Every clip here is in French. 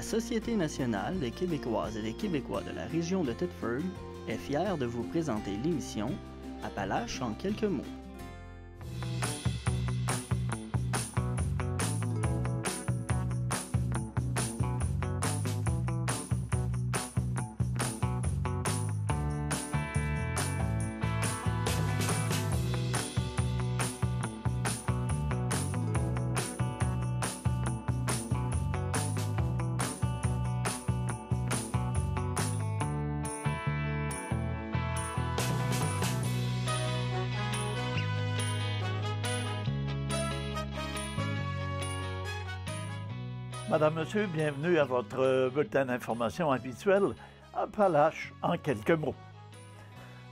La Société nationale des Québécoises et des Québécois de la région de Thetford est fière de vous présenter l'émission Appalaches en quelques mots. Madame, Monsieur, bienvenue à votre bulletin d'information habituel, Appalaches en quelques mots.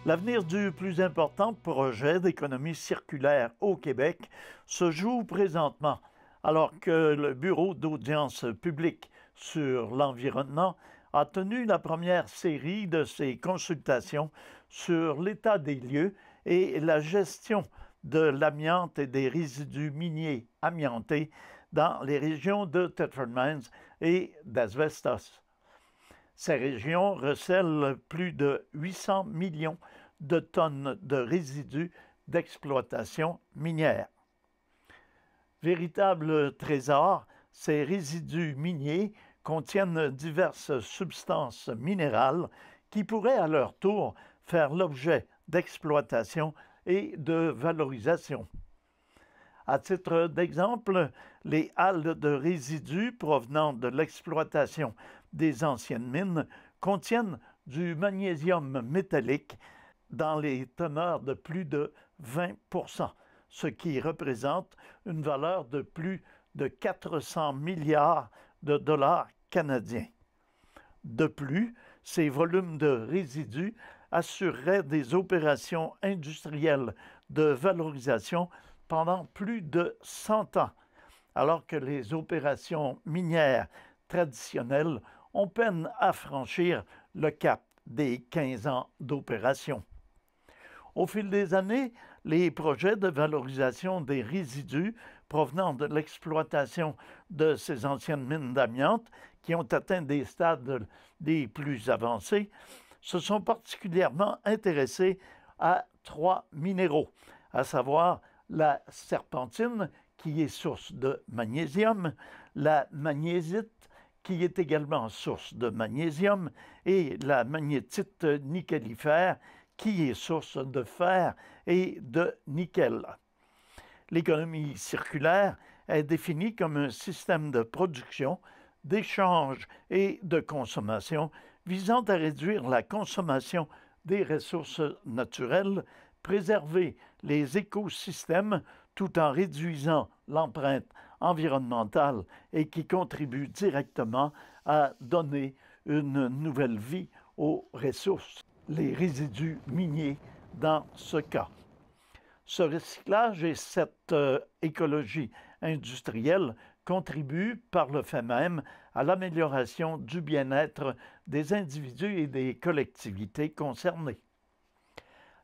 L'avenir du plus important projet d'économie circulaire au Québec se joue présentement, alors que le Bureau d'audience publique sur l'environnement a tenu la première série de ses consultations sur l'état des lieux et la gestion de l'amiante et des résidus miniers amiantés dans les régions de Thetford Mines et d'Asbestos. Ces régions recèlent plus de 800 millions de tonnes de résidus d'exploitation minière. Véritable trésor, ces résidus miniers contiennent diverses substances minérales qui pourraient à leur tour faire l'objet d'exploitation et de valorisation. À titre d'exemple, les halles de résidus provenant de l'exploitation des anciennes mines contiennent du magnésium métallique dans les teneurs de plus de 20 %, ce qui représente une valeur de plus de 400 milliards de dollars canadiens. De plus, ces volumes de résidus assureraient des opérations industrielles de valorisation pendant plus de 100 ans, alors que les opérations minières traditionnelles ont peine à franchir le cap des 15 ans d'opération. Au fil des années, les projets de valorisation des résidus provenant de l'exploitation de ces anciennes mines d'amiante, qui ont atteint des stades les plus avancés, se sont particulièrement intéressés à 3 minéraux, à savoir la serpentine, qui est source de magnésium, la magnésite, qui est également source de magnésium, et la magnétite nickelifère, qui est source de fer et de nickel. L'économie circulaire est définie comme un système de production, d'échange et de consommation visant à réduire la consommation des ressources naturelles, préserver les écosystèmes tout en réduisant l'empreinte environnementale et qui contribue directement à donner une nouvelle vie aux ressources, les résidus miniers dans ce cas. Ce recyclage et cette écologie industrielle contribuent par le fait même à l'amélioration du bien-être des individus et des collectivités concernées.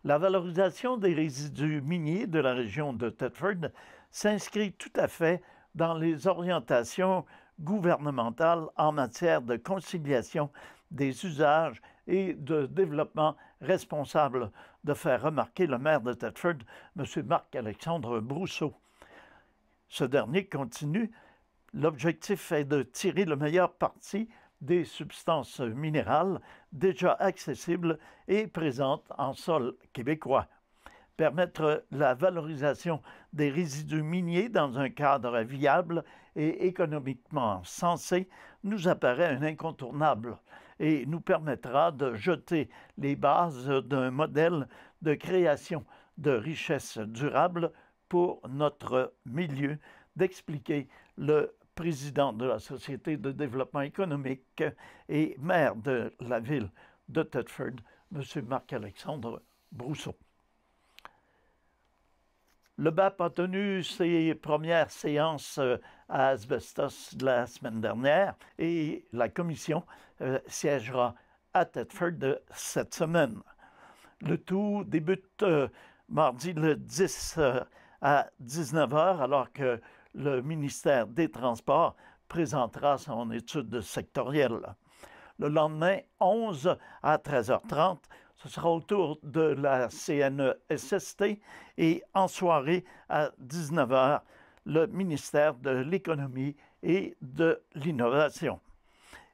La valorisation des résidus miniers de la région de Thetford s'inscrit tout à fait dans les orientations gouvernementales en matière de conciliation des usages et de développement responsable, de faire remarquer le maire de Thetford, M. Marc-Alexandre Brousseau. Ce dernier continue: l'objectif est de tirer le meilleur parti des substances minérales déjà accessibles et présentes en sol québécois. Permettre la valorisation des résidus miniers dans un cadre viable et économiquement sensé nous apparaît un incontournable et nous permettra de jeter les bases d'un modèle de création de richesses durables pour notre milieu, d'expliquer le président de la Société de développement économique et maire de la ville de Thetford, M. Marc-Alexandre Brousseau. Le BAP a tenu ses premières séances à Asbestos la semaine dernière et la commission siégera à Thetford cette semaine. Le tout débute mardi le 10 à 19 h, alors que le ministère des Transports présentera son étude sectorielle. Le lendemain, 11 à 13h30, ce sera au tour de la CNESST et en soirée à 19h, le ministère de l'Économie et de l'Innovation.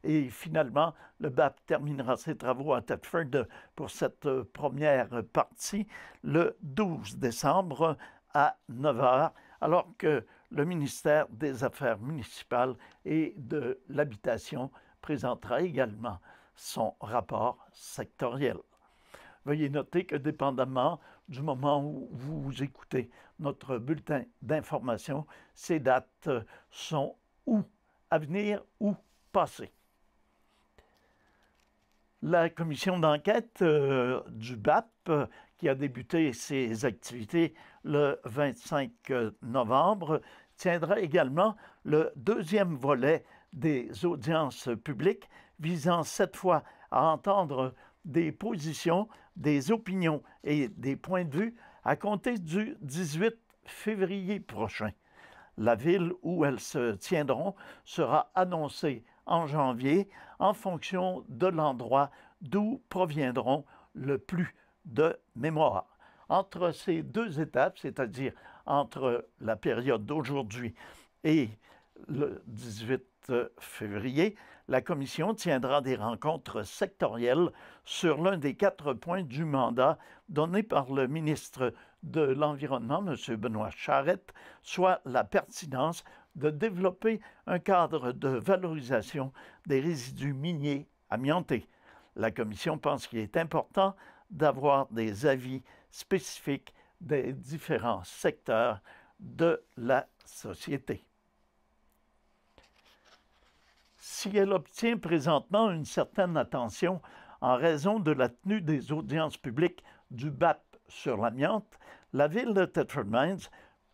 Et finalement, le BAP terminera ses travaux à Thetford pour cette première partie le 12 décembre à 9h, alors que le ministère des Affaires municipales et de l'Habitation présentera également son rapport sectoriel. Veuillez noter que dépendamment du moment où vous écoutez notre bulletin d'information, ces dates sont ou à venir ou passées. La commission d'enquête du BAP, qui a débuté ses activités le 25 novembre, tiendra également le deuxième volet des audiences publiques, visant cette fois à entendre des positions, des opinions et des points de vue à compter du 18 février prochain. La ville où elles se tiendront sera annoncée en janvier en fonction de l'endroit d'où proviendront le plus de mémoires. Entre ces deux étapes, c'est-à-dire entre la période d'aujourd'hui et le 18 février, la Commission tiendra des rencontres sectorielles sur l'un des 4 points du mandat donné par le ministre de l'Environnement, M. Benoît Charette, soit la pertinence de développer un cadre de valorisation des résidus miniers amiantés. La Commission pense qu'il est important d'avoir des avis spécifiques des différents secteurs de la société. Si elle obtient présentement une certaine attention en raison de la tenue des audiences publiques du BAP sur l'amiante, la ville de Thetford Mines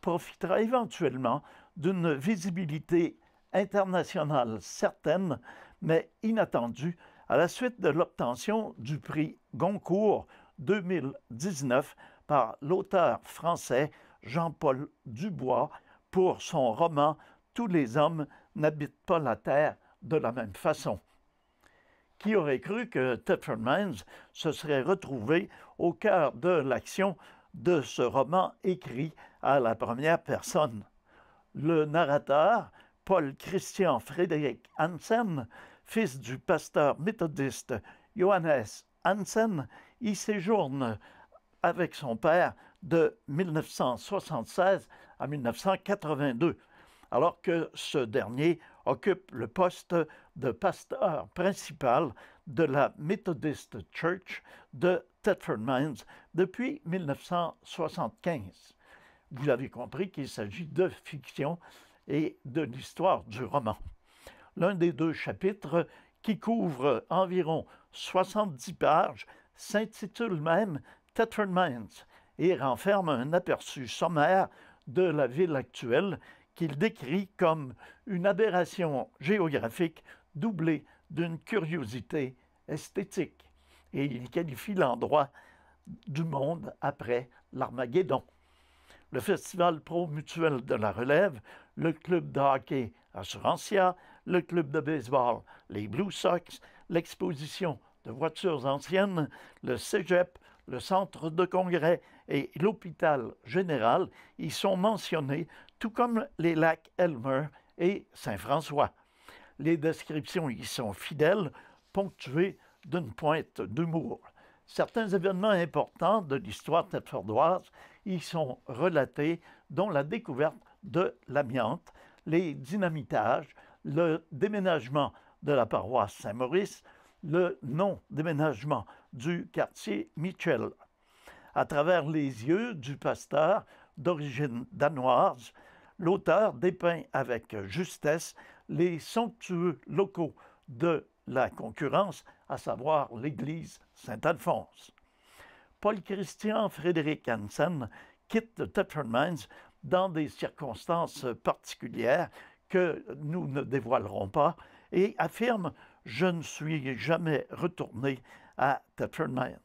profitera éventuellement d'une visibilité internationale certaine, mais inattendue, à la suite de l'obtention du prix Goncourt 2019 par l'auteur français Jean-Paul Dubois pour son roman « Tous les hommes n'habitent pas la terre de la même façon ». Qui aurait cru que Thetford Mines se serait retrouvé au cœur de l'action de ce roman écrit à la première personne? Le narrateur, Paul Christian Frédéric Hansen, fils du pasteur méthodiste Johannes Hansen, y séjourne avec son père de 1976 à 1982, alors que ce dernier occupe le poste de pasteur principal de la Methodist Church de Thetford Mines depuis 1975. Vous avez compris qu'il s'agit de fiction et de l'histoire du roman. L'un des 2 chapitres, qui couvre environ 70 pages, s'intitule même Thetford Mines et renferme un aperçu sommaire de la ville actuelle qu'il décrit comme une aberration géographique doublée d'une curiosité esthétique. Et il qualifie l'endroit du monde après l'Armageddon. Le Festival Pro Mutuel de la Relève, le club de hockey Assurantia, le club de baseball, les Blue Sox, l'exposition de voitures anciennes, le cégep, le centre de congrès et l'hôpital général y sont mentionnés, tout comme les lacs Elmer et Saint-François. Les descriptions y sont fidèles, ponctuées d'une pointe d'humour. Certains événements importants de l'histoire thetfordoise y sont relatés, dont la découverte de l'amiante, les dynamitages, le déménagement de la paroisse Saint-Maurice, le non-déménagement du quartier Mitchell. À travers les yeux du pasteur d'origine danoise, l'auteur dépeint avec justesse les somptueux locaux de la concurrence, à savoir l'église Saint-Alphonse. Paul Christian Frédéric Hansen quitte Thetford Mines dans des circonstances particulières que nous ne dévoilerons pas et affirme « Je ne suis jamais retourné à Thetford Mines ».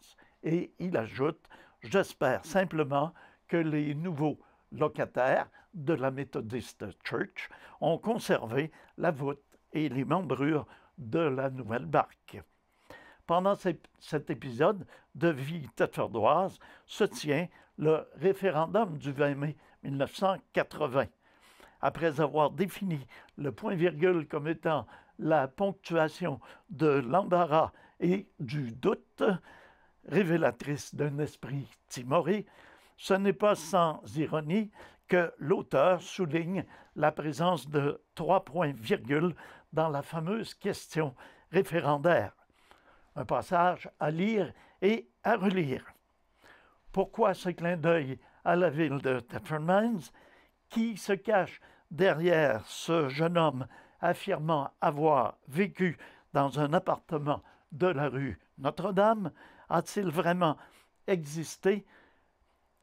Et il ajoute « J'espère simplement que les nouveaux locataires de la Methodist Church ont conservé la voûte et les membrures de la nouvelle barque. Pendant cet épisode de vie thetfordoise se tient le référendum du 20 mai 1980. Après avoir défini le point-virgule comme étant la ponctuation de l'embarras et du doute, révélatrice d'un esprit timoré, ce n'est pas sans ironie que l'auteur souligne la présence de 3 points-virgules dans la fameuse question référendaire. Un passage à lire et à relire. Pourquoi ce clin d'œil à la ville de Thetford Mines? Qui se cache derrière ce jeune homme affirmant avoir vécu dans un appartement de la rue Notre-Dame? A-t-il vraiment existé?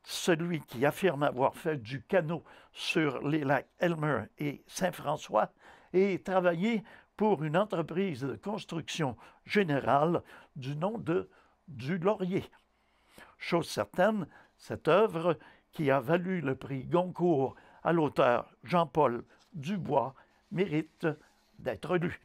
Celui qui affirme avoir fait du canot sur les lacs Elmer et Saint-François et travaillé pour une entreprise de construction générale du nom de Du Laurier. Chose certaine, cette œuvre, qui a valu le prix Goncourt à l'auteur Jean-Paul Dubois, mérite d'être lue.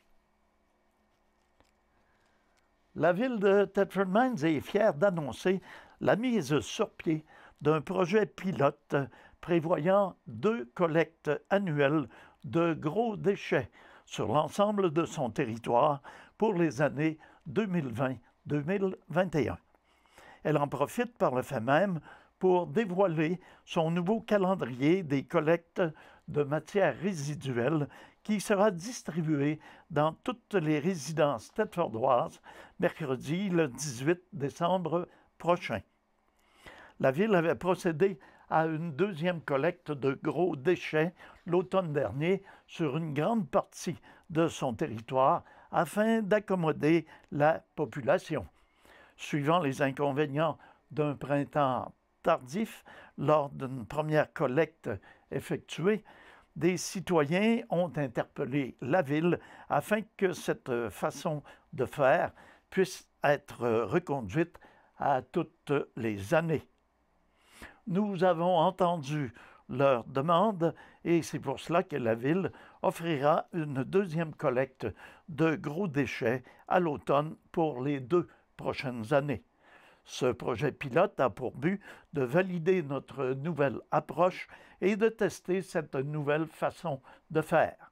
La ville de Thetford Mines est fière d'annoncer la mise sur pied d'un projet pilote prévoyant 2 collectes annuelles de gros déchets sur l'ensemble de son territoire pour les années 2020-2021. Elle en profite par le fait même pour dévoiler son nouveau calendrier des collectes de matières résiduelles qui sera distribué dans toutes les résidences thetfordoises mercredi le 18 décembre prochain. La ville avait procédé à une 2e collecte de gros déchets l'automne dernier sur une grande partie de son territoire afin d'accommoder la population. Suivant les inconvénients d'un printemps tardif, lors d'une première collecte effectuée, des citoyens ont interpellé la ville afin que cette façon de faire puisse être reconduite à toutes les années. Nous avons entendu leur demande et c'est pour cela que la ville offrira une 2e collecte de gros déchets à l'automne pour les 2 prochaines années. Ce projet pilote a pour but de valider notre nouvelle approche et de tester cette nouvelle façon de faire.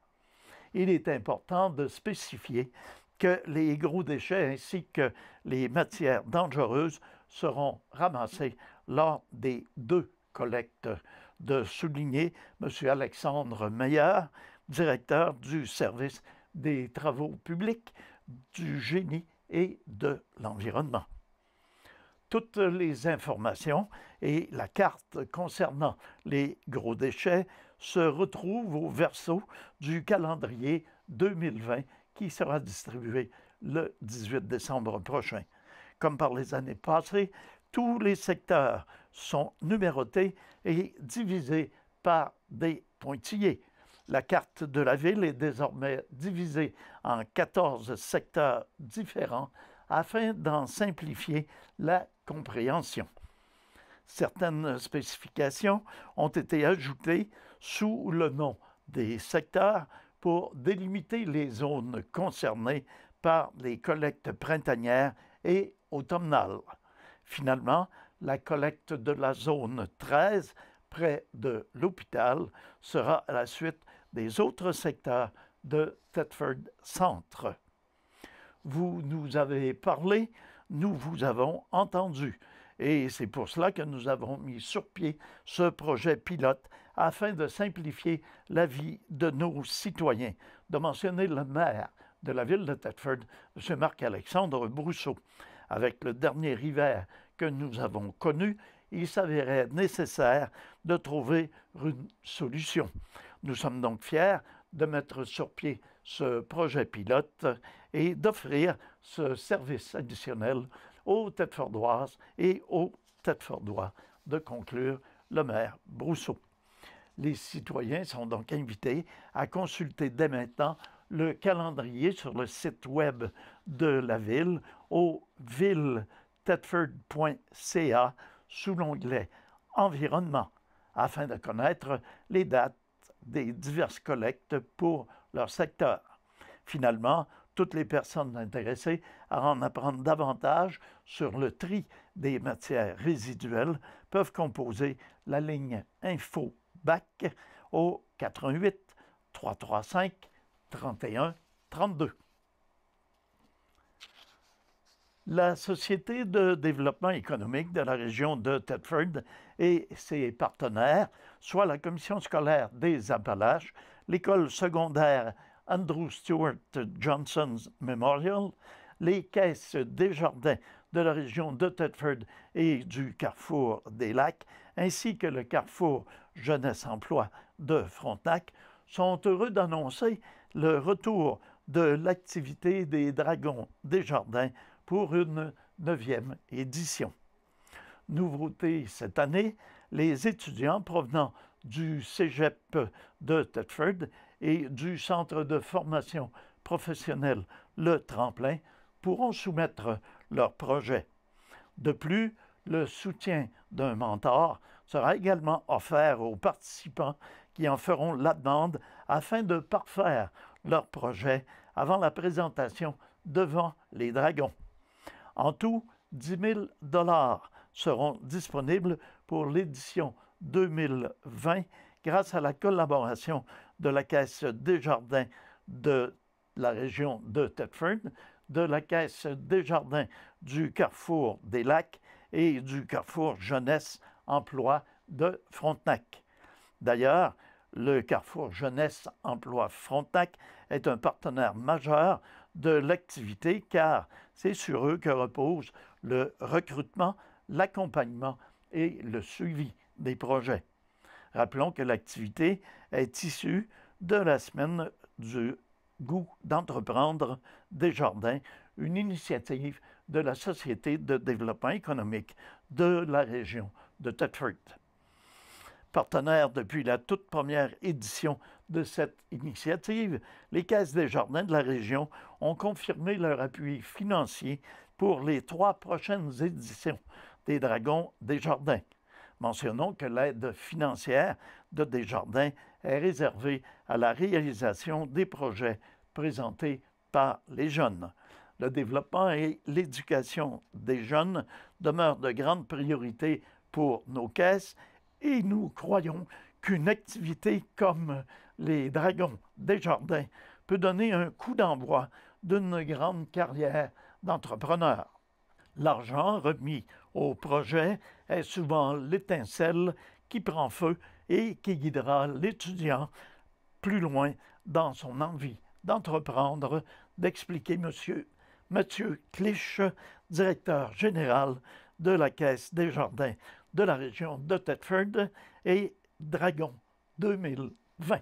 Il est important de spécifier que les gros déchets ainsi que les matières dangereuses seront ramassés lors des 2 collectes, de souligner M. Alexandre Meyer, directeur du service des travaux publics, du génie et de l'environnement. Toutes les informations et la carte concernant les gros déchets se retrouvent au verso du calendrier 2020 qui sera distribué le 18 décembre prochain. Comme par les années passées, tous les secteurs sont numérotés et divisés par des pointillés. La carte de la ville est désormais divisée en 14 secteurs différents afin d'en simplifier la compréhension. Certaines spécifications ont été ajoutées sous le nom des secteurs pour délimiter les zones concernées par les collectes printanières et automnales. Finalement, la collecte de la zone 13, près de l'hôpital, sera à la suite des autres secteurs de Thetford Centre. Vous nous avez parlé, nous vous avons entendu. Et c'est pour cela que nous avons mis sur pied ce projet pilote afin de simplifier la vie de nos citoyens, de mentionner le maire de la ville de Thetford, M. Marc-Alexandre Brousseau. Avec le dernier hiver que nous avons connu, il s'avérait nécessaire de trouver une solution. Nous sommes donc fiers de mettre sur pied ce projet pilote et d'offrir ce service additionnel aux Thetfordoises et aux Thetfordois, de conclure le maire Brousseau. Les citoyens sont donc invités à consulter dès maintenant le calendrier sur le site web de la ville au villethetford.ca sous l'onglet Environnement. afin de connaître les dates des diverses collectes pour leur secteur. Finalement, toutes les personnes intéressées à en apprendre davantage sur le tri des matières résiduelles peuvent composer la ligne Info Bac au 88 335 31 32. La Société de développement économique de la région de Thetford et ses partenaires, soit la Commission scolaire des Appalaches, l'École secondaire Andrew Stewart Johnson's Memorial, les caisses Desjardins de la région de Thetford et du Carrefour des Lacs, ainsi que le Carrefour Jeunesse Emploi de Frontenac, sont heureux d'annoncer le retour de l'activité des Dragons Desjardins pour une 9e édition. Nouveauté cette année, les étudiants provenant du Cégep de Thetford et du Centre de formation professionnelle Le Tremplin pourront soumettre leurs projets. De plus, le soutien d'un mentor sera également offert aux participants qui en feront la demande afin de parfaire leur projet avant la présentation devant les Dragons. En tout, 10 000 $ seront disponibles pour l'édition 2020 grâce à la collaboration de la Caisse Desjardins de la région de Thetford, de la Caisse Desjardins du Carrefour des Lacs et du Carrefour Jeunesse Emploi de Frontenac. D'ailleurs, le Carrefour Jeunesse Emploi Frontenac est un partenaire majeur de l'activité car c'est sur eux que repose le recrutement, l'accompagnement et le suivi des projets. Rappelons que l'activité est issue de la semaine du goût d'entreprendre Desjardins, une initiative de la Société de développement économique de la région de Thetford. Partenaires depuis la toute première édition de cette initiative, les Caisses Desjardins de la région ont confirmé leur appui financier pour les 3 prochaines éditions des Dragons Desjardins. Mentionnons que l'aide financière de Desjardins est réservée à la réalisation des projets présentés par les jeunes. Le développement et l'éducation des jeunes demeurent de grandes priorités pour nos caisses et nous croyons qu'une activité comme les Dragons Desjardins peut donner un coup d'envoi d'une grande carrière d'entrepreneur. L'argent remis au projet est souvent l'étincelle qui prend feu et qui guidera l'étudiant plus loin dans son envie d'entreprendre, d'expliquer M. Mathieu Clich, directeur général de la Caisse Desjardins de la région de Thetford et Dragon 2020.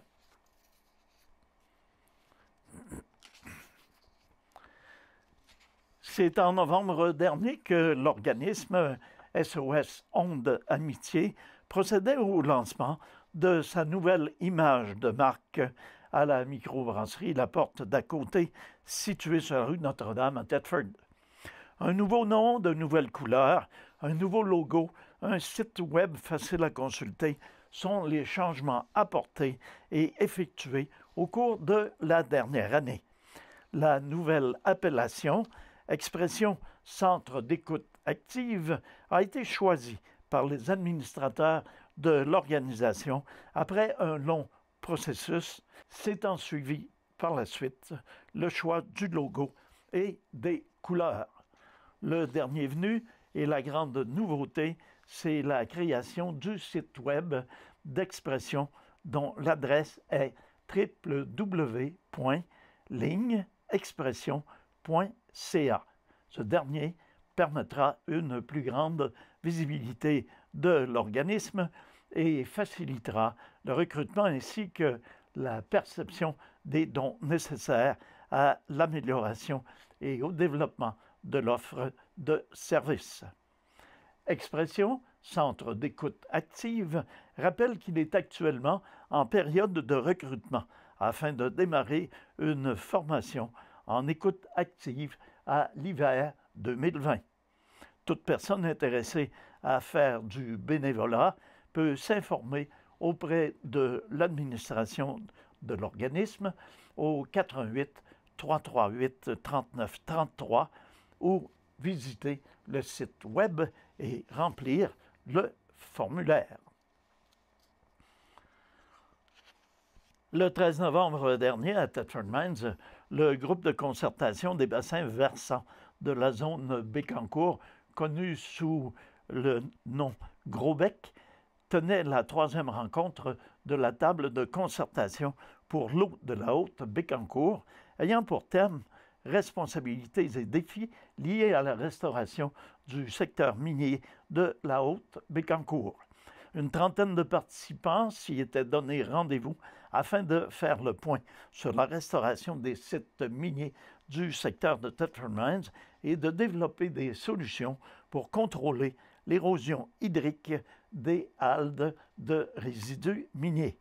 C'est en novembre dernier que l'organisme SOS Onde Amitié procédait au lancement de sa nouvelle image de marque à la microbrasserie La Porte d'à côté, située sur la rue Notre-Dame à Thetford. Un nouveau nom, de nouvelles couleurs, un nouveau logo, un site web facile à consulter sont les changements apportés et effectués au cours de la dernière année. La nouvelle appellation, Expression Centre d'écoute active, a été choisie par les administrateurs de l'organisation après un long processus, s'étant suivi par la suite le choix du logo et des couleurs. Le dernier venu et la grande nouveauté, c'est la création du site web d'Expression dont l'adresse est www.ligneexpression.ca. Ce dernier permettra une plus grande visibilité de l'organisme et facilitera le recrutement ainsi que la perception des dons nécessaires à l'amélioration et au développement de l'offre de services. Expression, centre d'écoute active, rappelle qu'il est actuellement en période de recrutement afin de démarrer une formation en écoute active à l'hiver 2020. Toute personne intéressée à faire du bénévolat peut s'informer auprès de l'administration de l'organisme au 88 338 39 33 ou visiter le site web et remplir le formulaire. Le 13 novembre dernier, à Thetford Mines, le groupe de concertation des bassins versants de la zone Bécancour, connu sous le nom Gros-Bec, tenait la 3e rencontre de la table de concertation pour l'eau de la Haute-Bécancour, ayant pour thème « Responsabilités et défis liés à la restauration du secteur minier de la Haute-Bécancour ». Une trentaine de participants s'y étaient donné rendez-vous afin de faire le point sur la restauration des sites miniers du secteur de Thetford Mines et de développer des solutions pour contrôler l'érosion hydrique des haldes de résidus miniers.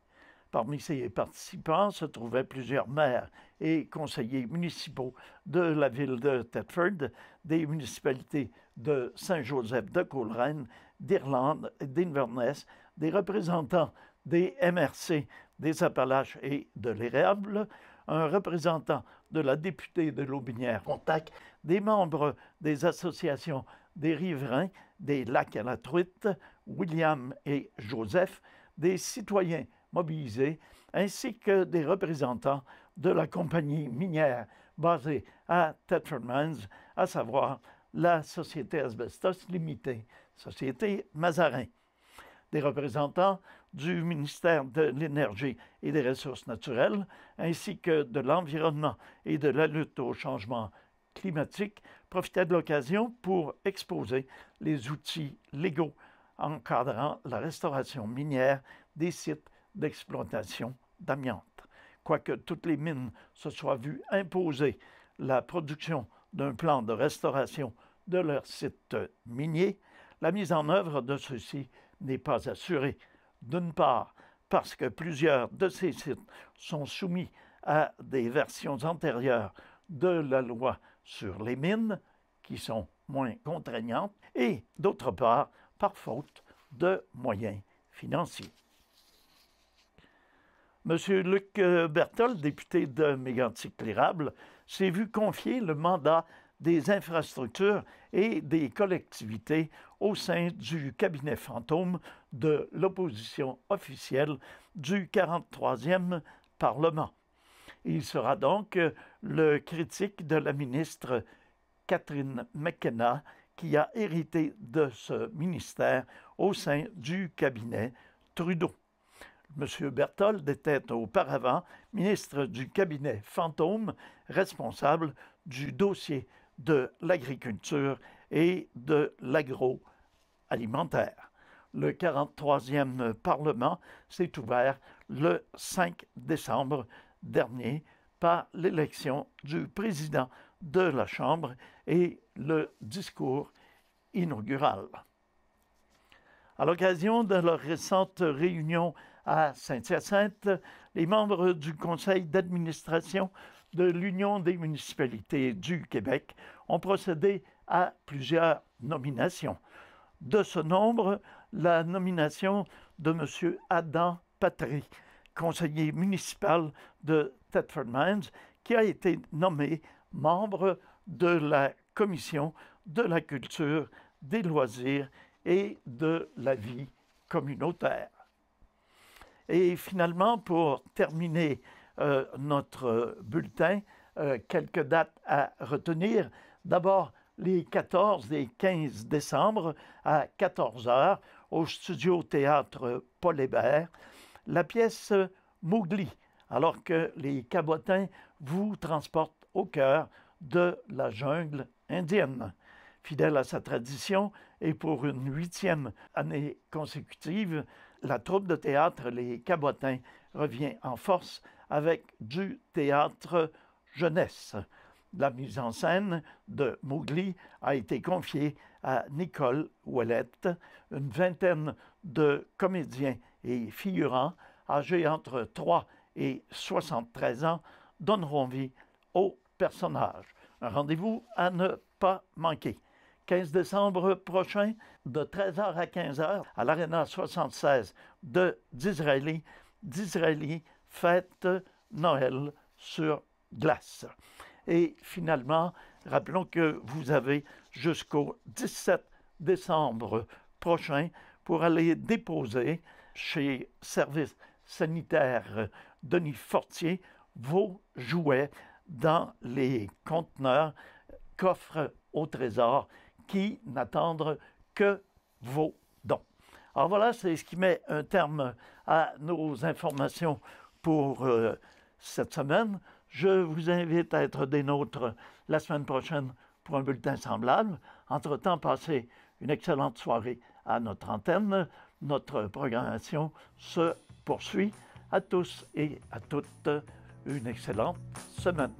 Parmi ces participants se trouvaient plusieurs maires et conseillers municipaux de la ville de Thetford, des municipalités de Saint-Joseph-de-Coleraine, d'Irlande et d'Inverness, des représentants des MRC des Appalaches et de l'Érable, un représentant de la députée de l'Aubinière-Pontac, des membres des associations des riverains des lacs à la truite, William et Joseph, des citoyens mobilisés, ainsi que des représentants de la compagnie minière basée à Thetford Mines, à savoir la Société Asbestos Limitée, Société Mazarin. Des représentants du ministère de l'Énergie et des Ressources naturelles, ainsi que de l'Environnement et de la lutte au changement climatique, profitaient de l'occasion pour exposer les outils légaux encadrant la restauration minière des sites d'exploitation d'amiante. Quoique toutes les mines se soient vues imposer la production d'un plan de restauration de leurs sites miniers, la mise en œuvre de ceux-ci n'est pas assurée. D'une part, parce que plusieurs de ces sites sont soumis à des versions antérieures de la loi sur les mines, qui sont moins contraignantes, et d'autre part, par faute de moyens financiers. M. Luc Berthold, député de Mégantic-L'Érable, s'est vu confier le mandat des infrastructures et des collectivités au sein du cabinet fantôme de l'opposition officielle du 43e Parlement. Il sera donc le critique de la ministre Catherine McKenna, qui a hérité de ce ministère au sein du cabinet Trudeau. M. Berthold était auparavant ministre du cabinet fantôme, responsable du dossier de l'agriculture et de l'agroalimentaire. Le 43e Parlement s'est ouvert le 5 décembre dernier par l'élection du président de la Chambre et le discours inaugural. À l'occasion de leur récente réunion à Saint-Hyacinthe, les membres du conseil d'administration de l'Union des municipalités du Québec ont procédé à plusieurs nominations. De ce nombre, la nomination de M. Adam Patry, conseiller municipal de Thetford Mines, qui a été nommé membre de la Commission de la culture, des loisirs et de la vie communautaire. Et finalement, pour terminer notre bulletin, quelques dates à retenir. D'abord, les 14 et 15 décembre à 14 h au Studio Théâtre Paul Hébert, la pièce Mowgli, alors que les Cabotins vous transportent au cœur de la jungle indienne. Fidèle à sa tradition et pour une 8e année consécutive, la troupe de théâtre Les Cabotins revient en force avec du théâtre jeunesse. La mise en scène de Mowgli a été confiée à Nicole Ouellette. Une vingtaine de comédiens et figurants âgés entre 3 et 73 ans donneront vie au personnage. Un rendez-vous à ne pas manquer. 15 décembre prochain, de 13h à 15h, à l'Arena 76 d'Israéli. D'Israéli fête Noël sur glace. Et finalement, rappelons que vous avez jusqu'au 17 décembre prochain pour aller déposer chez Service sanitaire Denis Fortier vos jouets dans les conteneurs coffres au trésor qui n'attendent que vos dons. Alors voilà, c'est ce qui met un terme à nos informations pour cette semaine. Je vous invite à être des nôtres la semaine prochaine pour un bulletin semblable. Entre-temps, passez une excellente soirée à notre antenne. Notre programmation se poursuit. À tous et à toutes, une excellente semaine.